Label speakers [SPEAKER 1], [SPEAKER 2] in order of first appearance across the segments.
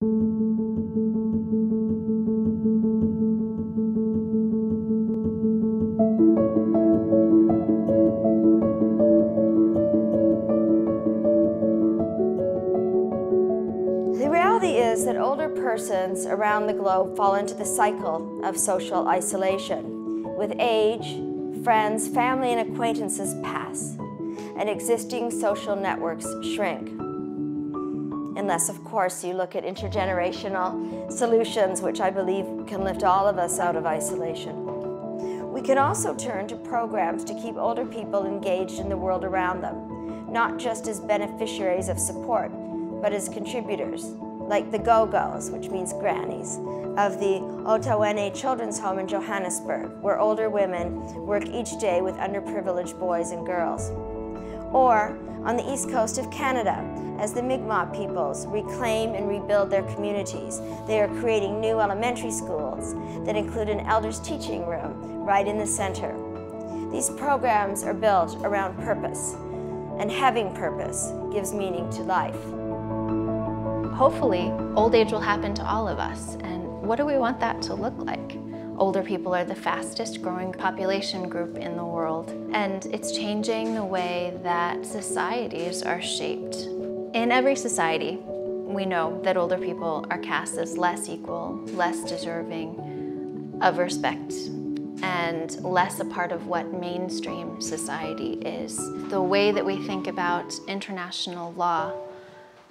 [SPEAKER 1] The reality is that older persons around the globe fall into the cycle of social isolation. With age, friends, family, and acquaintances pass, and existing social networks shrink. Unless, of course, you look at intergenerational solutions, which I believe can lift all of us out of isolation. We can also turn to programs to keep older people engaged in the world around them, not just as beneficiaries of support, but as contributors, like the Go-Go's, which means grannies, of the Otawene Children's Home in Johannesburg, where older women work each day with underprivileged boys and girls. Or on the east coast of Canada, as the Mi'kmaq peoples reclaim and rebuild their communities, they are creating new elementary schools that include an elders teaching room right in the center. These programs are built around purpose, and having purpose gives meaning to life.
[SPEAKER 2] Hopefully, old age will happen to all of us, and what do we want that to look like? Older people are the fastest growing population group in the world, and it's changing the way that societies are shaped. In every society, we know that older people are cast as less equal, less deserving of respect, and less a part of what mainstream society is. The way that we think about international law,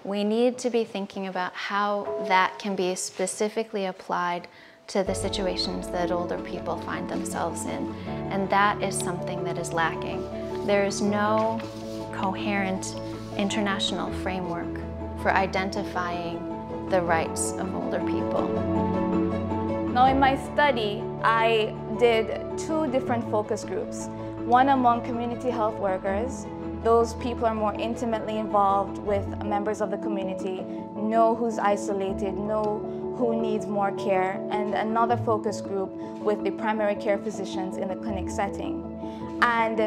[SPEAKER 2] we need to be thinking about how that can be specifically applied to the situations that older people find themselves in. And that is something that is lacking. There is no coherent international framework for identifying the rights of older people.
[SPEAKER 3] Now in my study, I did 2 different focus groups. One among community health workers. Those people are more intimately involved with members of the community, know who's isolated, know who needs more care, and another focus group with the primary care physicians in the clinic setting. And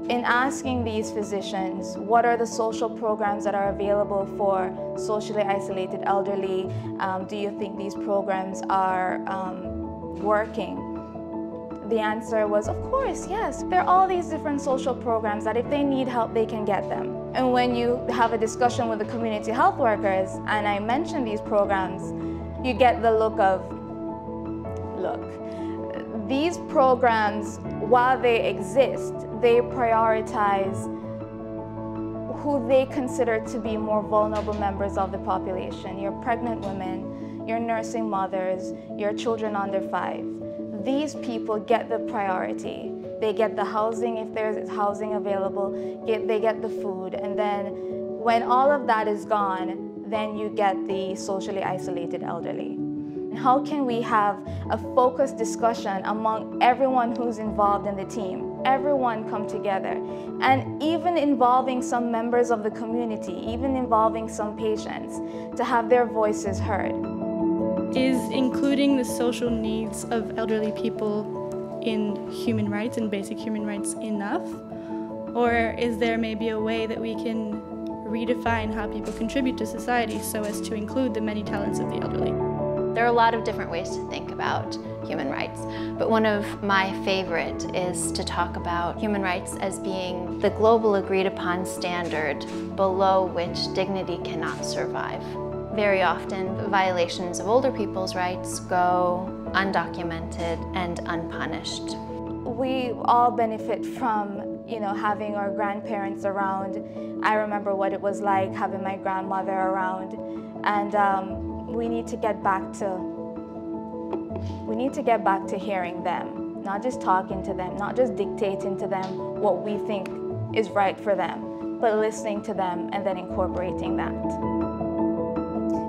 [SPEAKER 3] in asking these physicians, what are the social programs that are available for socially isolated elderly? Do you think these programs are working? The answer was, of course, yes. There are all these different social programs that if they need help, they can get them. And when you have a discussion with the community health workers, and I mention these programs, you get the look of, look, these programs, while they exist, they prioritize who they consider to be more vulnerable members of the population. Your pregnant women, your nursing mothers, your children under 5. These people get the priority. They get the housing if there's housing available, they get the food, and then when all of that is gone, then you get the socially isolated elderly. How can we have a focused discussion among everyone who's involved in the team? Everyone come together, and even involving some members of the community, even involving some patients, to have their voices heard.
[SPEAKER 4] Is including the social needs of elderly people in human rights and basic human rights enough? Or is there maybe a way that we can redefine how people contribute to society so as to include the many talents of the elderly?
[SPEAKER 2] There are a lot of different ways to think about human rights, but one of my favorite is to talk about human rights as being the global agreed upon standard below which dignity cannot survive. Very often, violations of older people's rights go undocumented and unpunished.
[SPEAKER 3] We all benefit from, having our grandparents around. I remember what it was like having my grandmother around, and we need to get back to hearing them, not just talking to them, not just dictating to them what we think is right for them, but listening to them and then incorporating that.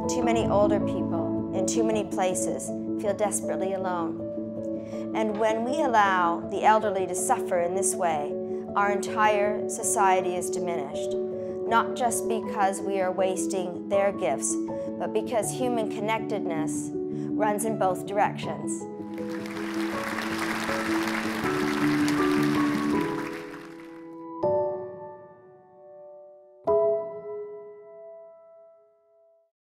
[SPEAKER 1] Too many older people in too many places feel desperately alone. And when we allow the elderly to suffer in this way, our entire society is diminished, not just because we are wasting their gifts, but because human connectedness runs in both directions.